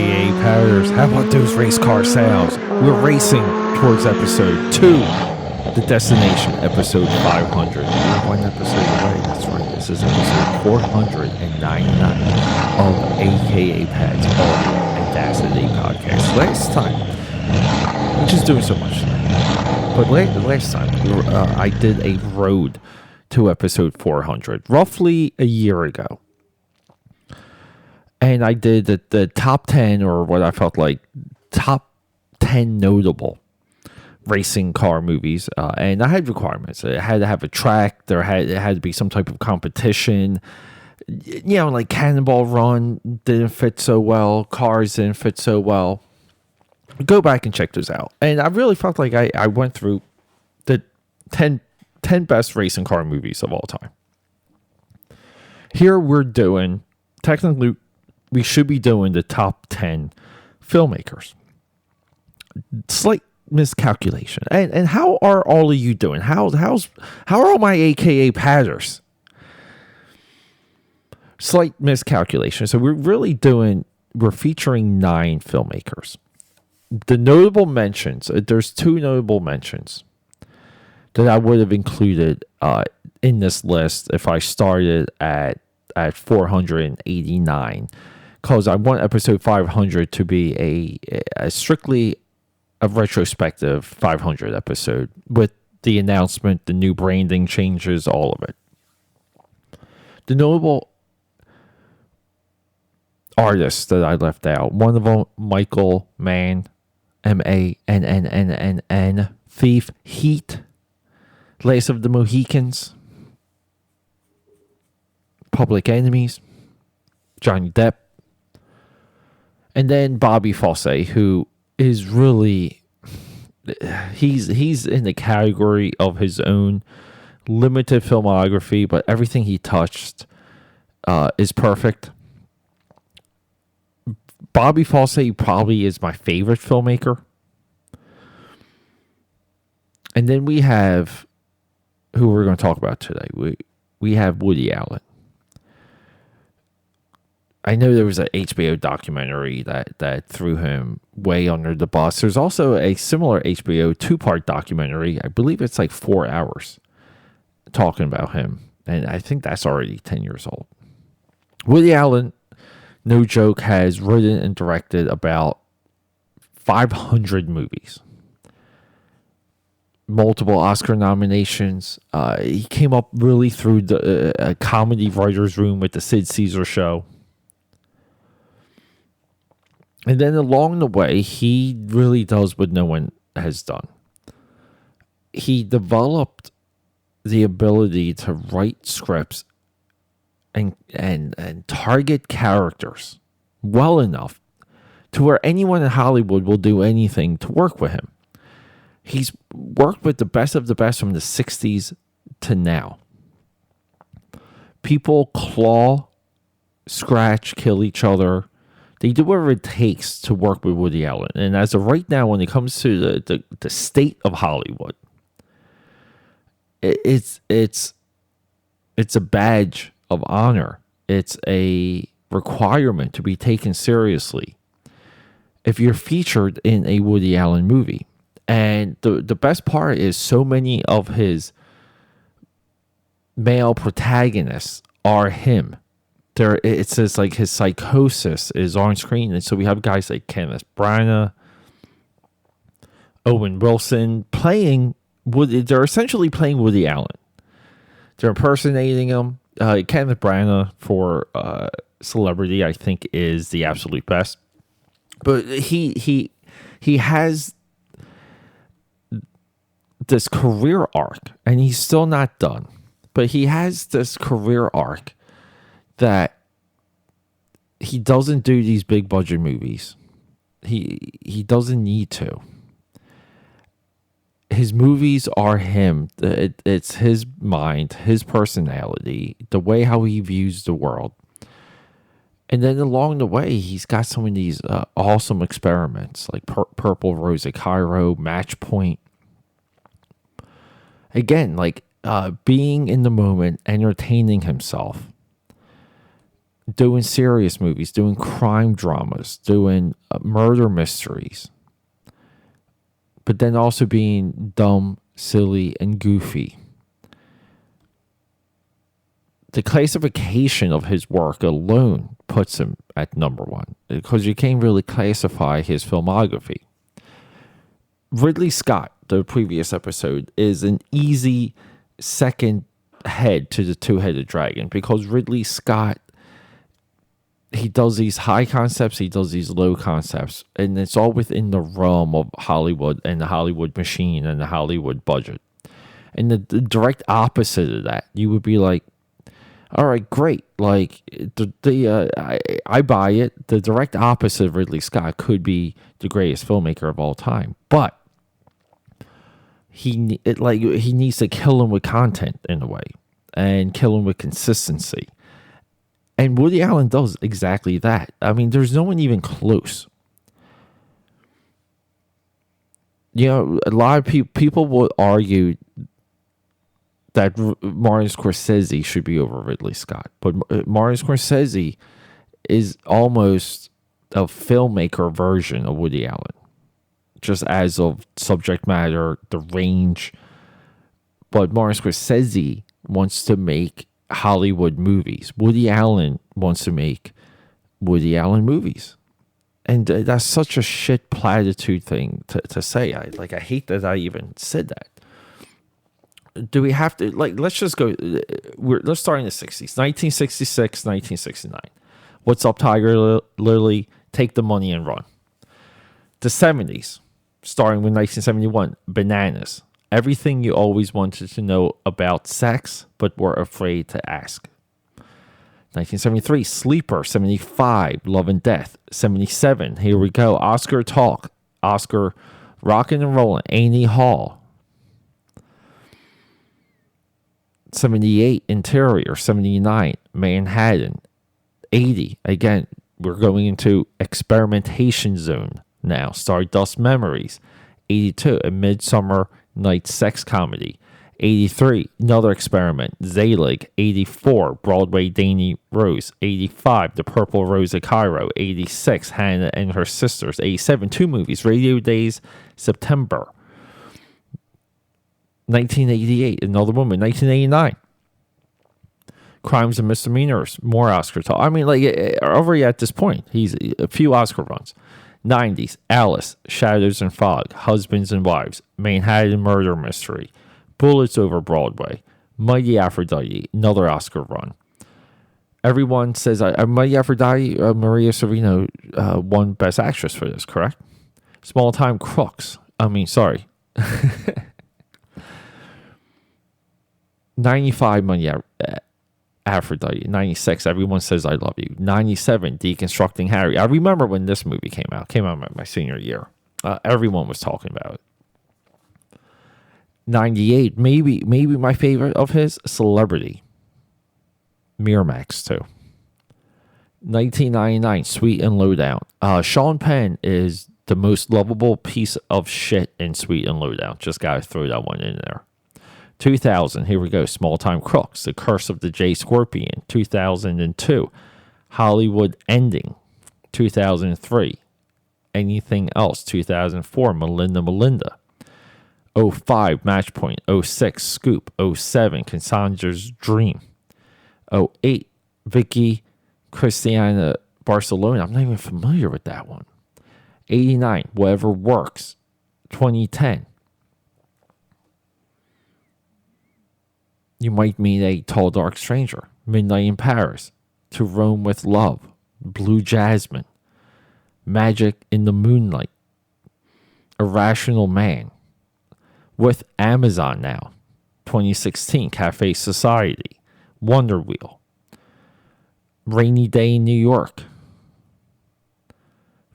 AKAPADers. How about those race car sounds? We're racing towards episode 2, the destination, episode 500. We're one episode away, that's right. This is episode 499 of AKAPAD's Audio and Audacity podcast. Last time, I'm just doing so much tonight, but last time I did a road to episode 400, roughly a year ago. And I did the top 10, or what I felt like top 10 notable racing car movies. And I had requirements. It had to have a track. It had to be some type of competition. You know, like Cannonball Run didn't fit so well. Cars didn't fit so well. Go back and check those out. And I really felt like I went through the 10 best racing car movies of all time. Here we're doing, technically, we should be doing the top 10 filmmakers. Slight miscalculation. And how are all of you doing? How are all my AKAPADers? Slight miscalculation. So we're featuring 9 filmmakers. The notable mentions, there's 2 notable mentions that I would have included in this list if I started at 489. Because I want episode 500 to be a strictly a retrospective 500 episode with the announcement, the new branding changes, all of it. The notable artists that I left out, one of them, Michael Mann, Mannn, Thief, Heat, Last of the Mohicans, Public Enemies, Johnny Depp, and then Bobby Fosse, who is really, he's in the category of his own, limited filmography, but everything he touched is perfect. Bobby Fosse probably is my favorite filmmaker. And then we have, who we're going to talk about today, we have Woody Allen. I know there was an HBO documentary that threw him way under the bus. There's also a similar HBO 2-part documentary. I believe it's like 4 hours talking about him. And I think that's already 10 years old. Woody Allen, no joke, has written and directed about 500 movies. Multiple Oscar nominations. He came up really through the comedy writer's room with the Sid Caesar Show. And then along the way, he really does what no one has done. He developed the ability to write scripts and target characters well enough to where anyone in Hollywood will do anything to work with him. He's worked with the best of the best from the 60s to now. People claw, scratch, kill each other. They do whatever it takes to work with Woody Allen. And as of right now, when it comes to the state of Hollywood, it's a badge of honor. It's a requirement to be taken seriously if you're featured in a Woody Allen movie. And the best part is so many of his male protagonists are him. It says like his psychosis is on screen. And so we have guys like Kenneth Branagh, Owen Wilson playing Woody. They're essentially playing Woody Allen. They're impersonating him. Kenneth Branagh for celebrity, I think, is the absolute best. But he has this career arc, and he's still not done. But he has this career arc that he doesn't do these big budget movies. He doesn't need to. His movies are him. It's his mind, his personality, the way how he views the world. And then along the way, he's got some of these awesome experiments like Purple Rose of Cairo, Match Point. Again, like being in the moment, entertaining himself, doing serious movies, doing crime dramas, doing murder mysteries, but then also being dumb, silly, and goofy. The classification of his work alone puts him at number one, because you can't really classify his filmography. Ridley Scott, the previous episode, is an easy second head to the two-headed dragon, because Ridley Scott, he does these high concepts, he does these low concepts, and it's all within the realm of Hollywood and the Hollywood machine and the Hollywood budget. And the direct opposite of that, you would be like, all right, great. Like, I buy it. The direct opposite of Ridley Scott could be the greatest filmmaker of all time, but he needs to kill him with content in a way, and kill him with consistency. And Woody Allen does exactly that. I mean, there's no one even close. You know, a lot of people would argue that Martin Scorsese should be over Ridley Scott. But Martin Scorsese is almost a filmmaker version of Woody Allen, just as of subject matter, the range. But Martin Scorsese wants to make Hollywood movies. Woody Allen wants to make Woody Allen movies. And that's such a shit platitude thing to say. I hate that I even said that. Do we have to, let's just go, let's start in the 60s. 1966, 1969. What's Up, Tiger Lily? Take the Money and Run. The 70s, starting with 1971, Bananas. Everything you always wanted to know about sex, but were afraid to ask. 1973, Sleeper. 75, Love and Death. 77, here we go, Oscar Talk. Oscar Rockin' and Rollin', Annie Hall. 78, Interior. 79, Manhattan. 80, again, we're going into experimentation zone now. Stardust Memories. 82, A Midsummer Night's Sex Comedy. 83, another experiment, Zelig. 84, Broadway Danny Rose. 85, The Purple Rose of Cairo. 86, Hannah and Her Sisters. 87, two movies, Radio Days, September. 1988, Another Woman. 1989, Crimes and Misdemeanors, more Oscar talk. I mean, already at this point, he's a few Oscar runs. 90s, Alice, Shadows and Fog, Husbands and Wives, Manhattan Murder Mystery, Bullets Over Broadway, Mighty Aphrodite, another Oscar run. Everyone says Mighty Aphrodite, Maria Sorvino won Best Actress for this, correct? Small Time Crooks. 95, Mighty Aphrodite. 96, Everyone Says I Love You. 97, Deconstructing Harry. I remember when this movie came out. Came out my senior year. Everyone was talking about it. 98, maybe my favorite of his, Celebrity. Miramax too. 1999, Sweet and Lowdown. Sean Penn is the most lovable piece of shit in Sweet and Lowdown. Just gotta throw that one in there. 2000, here we go, Small Time Crooks, The Curse of the J Scorpion. 2002, Hollywood Ending. 2003, Anything Else. 2004, Melinda. 05, Match Point. 06, Scoop. 07, Cassandra's Dream. 08, Vicky Cristina Barcelona. I'm not even familiar with that one. 89, Whatever Works. 2010, You Might Meet a Tall Dark Stranger. Midnight in Paris. To Rome with Love. Blue Jasmine. Magic in the Moonlight. Irrational Man. With Amazon now. 2016, Cafe Society. Wonder Wheel. Rainy Day in New York.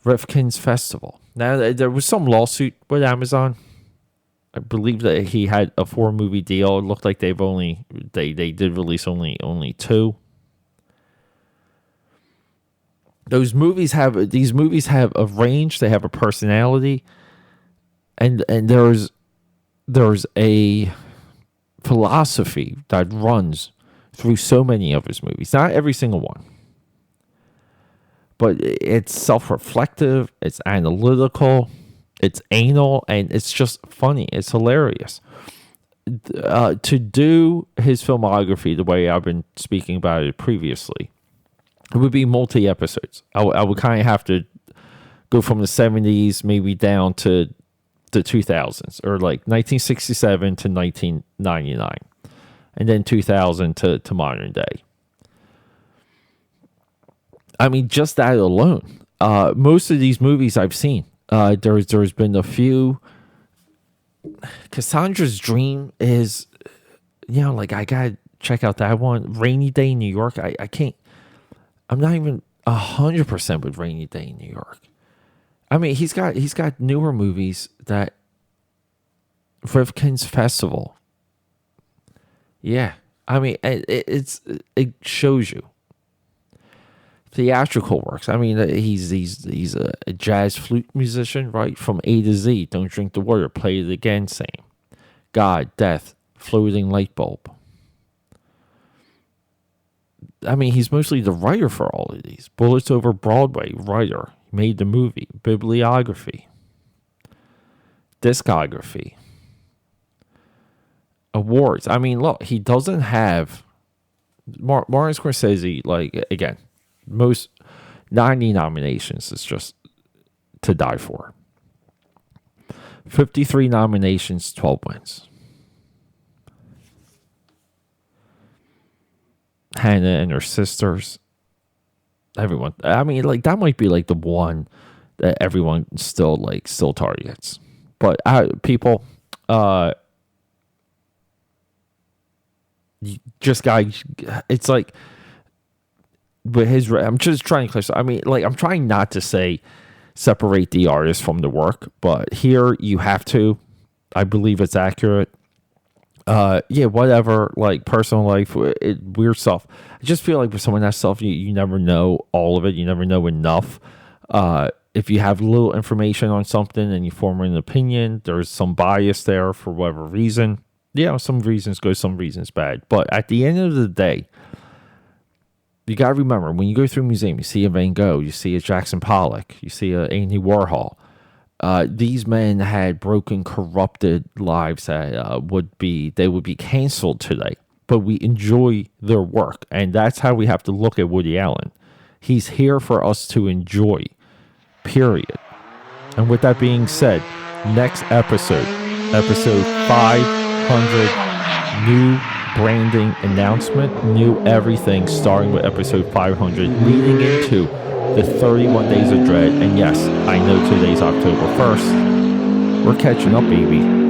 Rifkin's Festival. Now, there was some lawsuit with Amazon. I believe that he had a 4-movie deal. It looked like they did release only 2. These movies have a range. They have a personality, and there's a philosophy that runs through so many of his movies. Not every single one. but it's self-reflective, it's analytical, it's anal, and it's just funny. It's hilarious. To do his filmography the way I've been speaking about it previously, it would be multi-episodes. I would kind of have to go from the 70s maybe down to the 2000s, or like 1967 to 1999, and then 2000 to modern day. I mean, just that alone. Most of these movies I've seen, there's been a few. Cassandra's Dream is, like, I gotta check out that one. Rainy Day in New York. I can't. I'm not even 100% with Rainy Day in New York. I mean, he's got newer movies that Rifkin's Festival. Yeah, I mean, it shows you theatrical works. I mean, he's a jazz flute musician, right? From A to Z. Don't drink the water. Play it again. Same. God, death, floating light bulb. I mean, he's mostly the writer for all of these. Bullets Over Broadway, writer. Made the movie. Bibliography. Discography. Awards. I mean, look, he doesn't have... Martin Scorsese, like, again, most 90 nominations is just to die for. 53 nominations, 12 wins. Hannah and Her Sisters. Everyone. I mean, like, that might be like the one that everyone still targets. But people, just guys, it's like, with his, I'm just trying to clarify. I mean, like, I'm trying not to say separate the artist from the work, but here you have to. I believe it's accurate. Whatever, like, personal life, weird stuff. I just feel like with someone that stuff, you never know all of it. You never know enough. If you have little information on something and you form an opinion, there's some bias there for whatever reason. Some reasons good, some reasons bad. But at the end of the day, you got to remember, when you go through a museum, you see a Van Gogh, you see a Jackson Pollock, you see a Andy Warhol. These men had broken, corrupted lives that would be canceled today. But we enjoy their work, and that's how we have to look at Woody Allen. He's here for us to enjoy, period. And with that being said, next episode 500, new branding announcement, new everything, starting with episode 500, leading into the 31 Days of Dread. And yes, I know today's October 1st. We're catching up, baby.